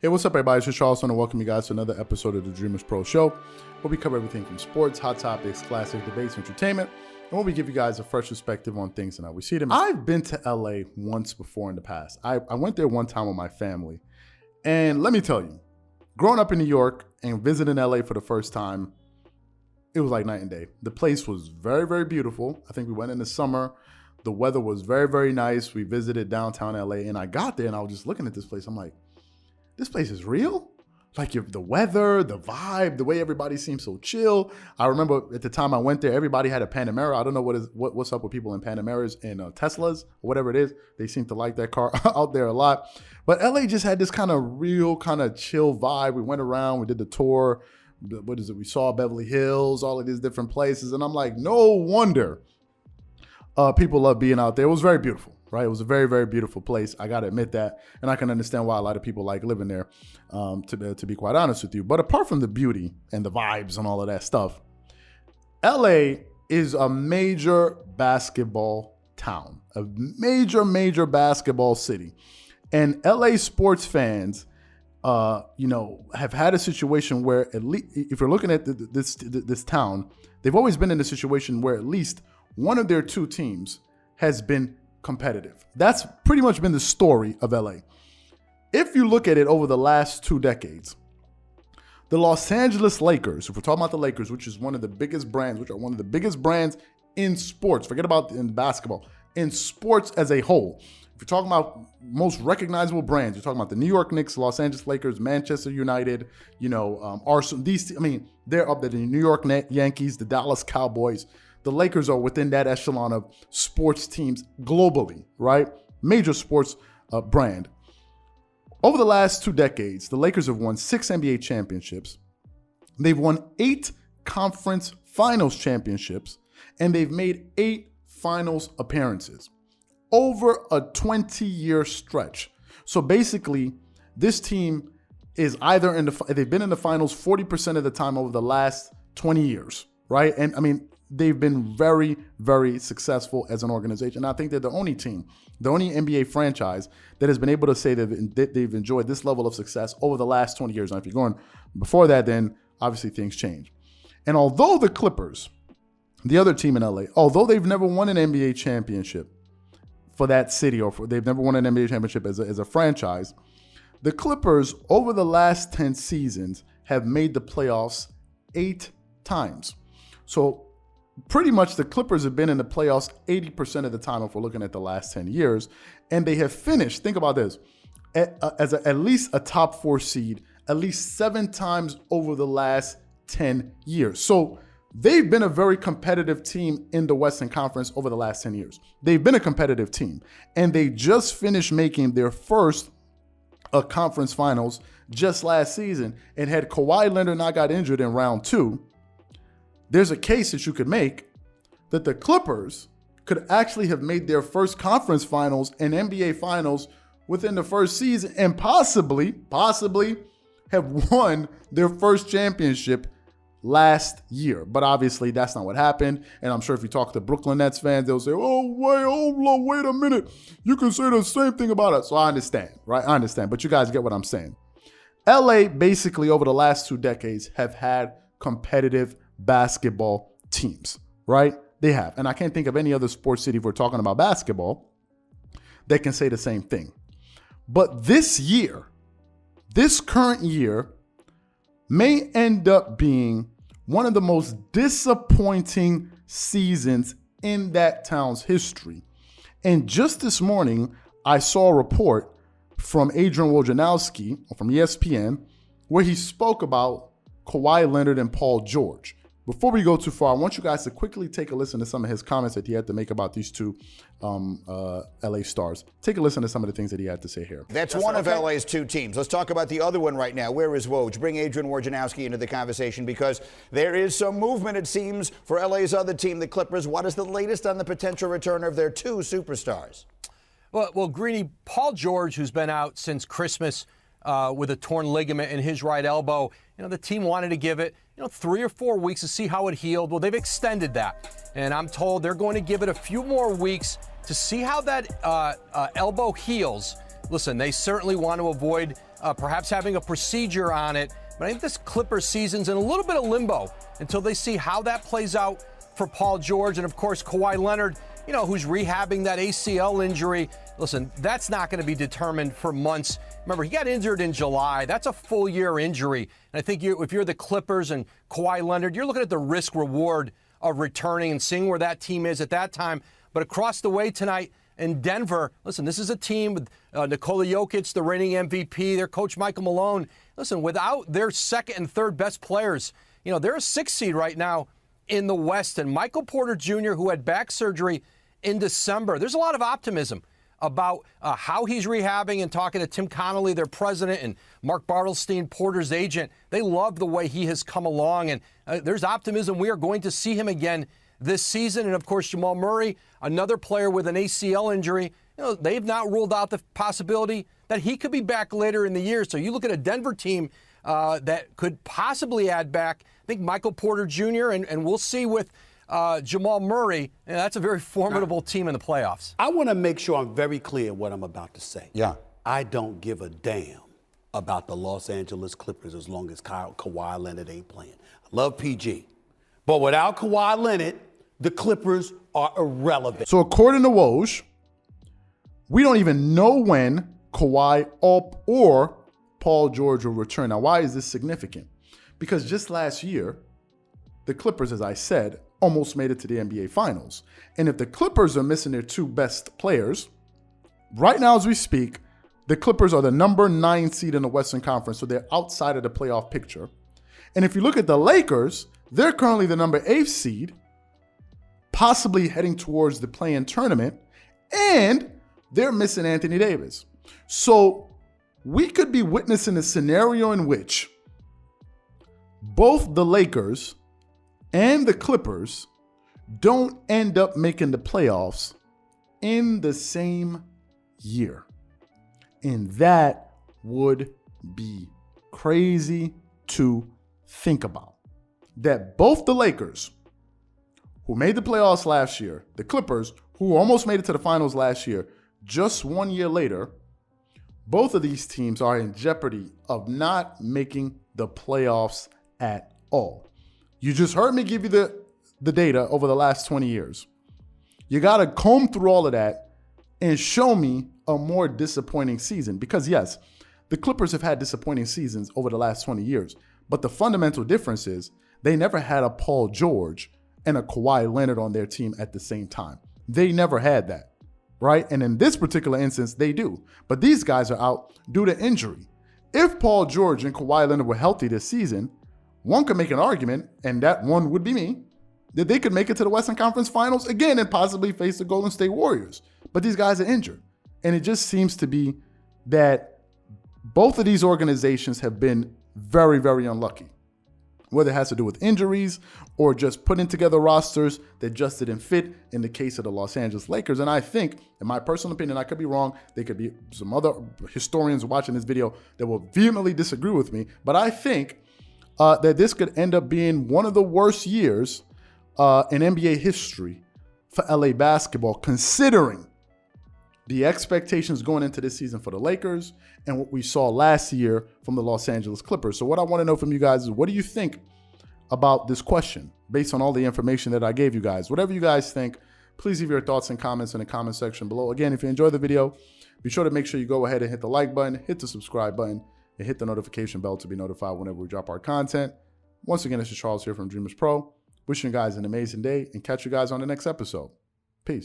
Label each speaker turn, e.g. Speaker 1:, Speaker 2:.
Speaker 1: Hey, what's up, everybody? It's Charleston, and welcome you guys to another episode of the Dreamerspro Show, where we cover everything from sports, hot topics, classic debates, entertainment, and where we give you guys a fresh perspective on things and how we see them. I've been to LA once before in the past. I went there one time with my family, and let me tell you, growing up in New York and visiting LA for the first time, it was like night and day. The place was very, very beautiful. I think we went in the summer. The weather was very, very nice. We visited downtown LA, and I got there, and I was just looking at this place. I'm like, this place is real? Like the weather, the vibe, the way everybody seems so chill. I remember at the time I went there, everybody had a Panamera. I don't know what's up with people in Panameras and Teslas, or whatever it is. They seem to like that car out there a lot. But LA just had this kind of real, kind of chill vibe. We went around, we did the tour. What is it? We saw Beverly Hills, all of these different places. And I'm like, no wonder people love being out there. It was very beautiful. Right, it was a very, very beautiful place. I got to admit that, and I can understand why a lot of people like living there, to be quite honest with you. But apart from the beauty and the vibes and all of that stuff, LA is a major basketball town, a major, major basketball city. And LA sports fans, have had a situation where, at least if you're looking at this town, they've always been in a situation where at least one of their two teams has been competitive. That's pretty much been the story of LA. If you look at it over the last 2 decades, the Los Angeles Lakers, if we're talking about the Lakers, which is one of the biggest brands, in sports, forget about in basketball, in sports as a whole. If you're talking about most recognizable brands, you're talking about the New York Knicks, Los Angeles Lakers, Manchester United, Arsenal. They're up there. The New York Yankees, the Dallas Cowboys. The Lakers are within that echelon of sports teams globally, right? Major sports brand. Over the last 2 decades, the Lakers have won 6 NBA championships. They've won 8 conference finals championships, and they've made 8 finals appearances over a 20-year stretch. So basically, this team is either they've been in the finals 40% of the time over the last 20 years, right? And I mean, they've been very, very successful as an organization. I think they're the only team, the only NBA franchise that has been able to say that they've enjoyed this level of success over the last 20 years. Now, if you're going before that, then obviously things change. And although the Clippers, the other team in LA, although they've never won an NBA championship for that city, or they've never won an NBA championship as a franchise, the Clippers over the last 10 seasons have made the playoffs 8 times. So pretty much the Clippers have been in the playoffs 80% of the time if we're looking at the last 10 years. And they have finished, think about this, as at least a top 4 seed at least 7 times over the last 10 years. So they've been a very competitive team in the Western Conference over the last 10 years. They've been a competitive team. And they just finished making their first conference finals just last season. And had Kawhi Leonard not got injured in round 2, there's a case that you could make that the Clippers could actually have made their first conference finals and NBA finals within the first season and possibly have won their first championship last year. But obviously that's not what happened. And I'm sure if you talk to Brooklyn Nets fans, they'll say, wait a minute. You can say the same thing about us. So I understand, right? I understand. But you guys get what I'm saying. LA basically over the last 2 decades have had competitive basketball teams, right? They have. And I can't think of any other sports city, if we're talking about basketball, that can say the same thing. But this current year, may end up being one of the most disappointing seasons in that town's history. And just this morning, I saw a report from Adrian Wojnarowski from ESPN where he spoke about Kawhi Leonard and Paul George. Before we go too far, I want you guys to quickly take a listen to some of his comments that he had to make about these two LA stars. Take a listen to some of the things that he had to say here.
Speaker 2: That's one of LA's 2 teams. Let's talk about the other one right now. Where is Woj? Bring Adrian Wojnarowski into the conversation because there is some movement, it seems, for LA's other team, the Clippers. What is the latest on the potential return of their 2 superstars?
Speaker 3: Well, Greeny, Paul George, who's been out since Christmas with a torn ligament in his right elbow, the team wanted to give it 3 or 4 weeks to see how it healed. Well, they've extended that, and I'm told they're going to give it a few more weeks to see how that elbow heals. Listen, they certainly want to avoid perhaps having a procedure on it. But I think this Clippers season's in a little bit of limbo until they see how that plays out for Paul George and, of course, Kawhi Leonard, who's rehabbing that ACL injury. Listen, that's not going to be determined for months. Remember, he got injured in July. That's a full-year injury. And I think if you're the Clippers and Kawhi Leonard, you're looking at the risk-reward of returning and seeing where that team is at that time. But across the way tonight in Denver, listen, this is a team with Nikola Jokic, the reigning MVP, their coach Michael Malone. Listen, without their second and third best players, they're a 6th seed right now in the West. And Michael Porter Jr., who had back surgery in December, there's a lot of optimism about how he's rehabbing, and talking to Tim Connolly, their president, and Mark Bartelstein, Porter's agent. They love the way he has come along, and there's optimism we are going to see him again this season. And, of course, Jamal Murray, another player with an ACL injury. They've not ruled out the possibility that he could be back later in the year. So you look at a Denver team that could possibly add back, I think, Michael Porter Jr., and we'll see with Jamal Murray. That's a very formidable team in the playoffs.
Speaker 4: I want to make sure I'm very clear what I'm about to say.
Speaker 2: Yeah.
Speaker 4: I don't give a damn about the Los Angeles Clippers as long as Kawhi Leonard ain't playing. I love PG. But without Kawhi Leonard, the Clippers are irrelevant.
Speaker 1: So according to Woj, we don't even know when Kawhi or Paul George will return. Now, why is this significant? Because just last year, the Clippers, as I said, almost made it to the NBA Finals. And if the Clippers are missing their 2 best players, right now as we speak, the Clippers are the number 9 seed in the Western Conference, so they're outside of the playoff picture. And if you look at the Lakers, they're currently the number 8 seed, possibly heading towards the play-in tournament, and they're missing Anthony Davis. So we could be witnessing a scenario in which both the Lakers and the Clippers don't end up making the playoffs in the same year. And that would be crazy to think about. That both the Lakers, who made the playoffs last year, the Clippers, who almost made it to the finals last year, just 1 year later, both of these teams are in jeopardy of not making the playoffs at all. You just heard me give you the data over the last 20 years. You got to comb through all of that and show me a more disappointing season. Because yes, the Clippers have had disappointing seasons over the last 20 years. But the fundamental difference is they never had a Paul George and a Kawhi Leonard on their team at the same time. They never had that, right? And in this particular instance, they do. But these guys are out due to injury. If Paul George and Kawhi Leonard were healthy this season, one could make an argument, and that one would be me, that they could make it to the Western Conference Finals again and possibly face the Golden State Warriors. But these guys are injured. And it just seems to be that both of these organizations have been very, very unlucky. Whether it has to do with injuries or just putting together rosters that just didn't fit in the case of the Los Angeles Lakers. And I think, in my personal opinion, I could be wrong. There could be some other historians watching this video that will vehemently disagree with me. But I think that this could end up being one of the worst years in NBA history for LA basketball, considering the expectations going into this season for the Lakers and what we saw last year from the Los Angeles Clippers. So what I want to know from you guys is, what do you think about this question based on all the information that I gave you guys? Whatever you guys think, please leave your thoughts and comments in the comment section below. Again, if you enjoyed the video, be sure to make sure you go ahead and hit the like button, hit the subscribe button, and hit the notification bell to be notified whenever we drop our content. Once again, this is Charles here from Dreamerspro. Wishing you guys an amazing day and catch you guys on the next episode.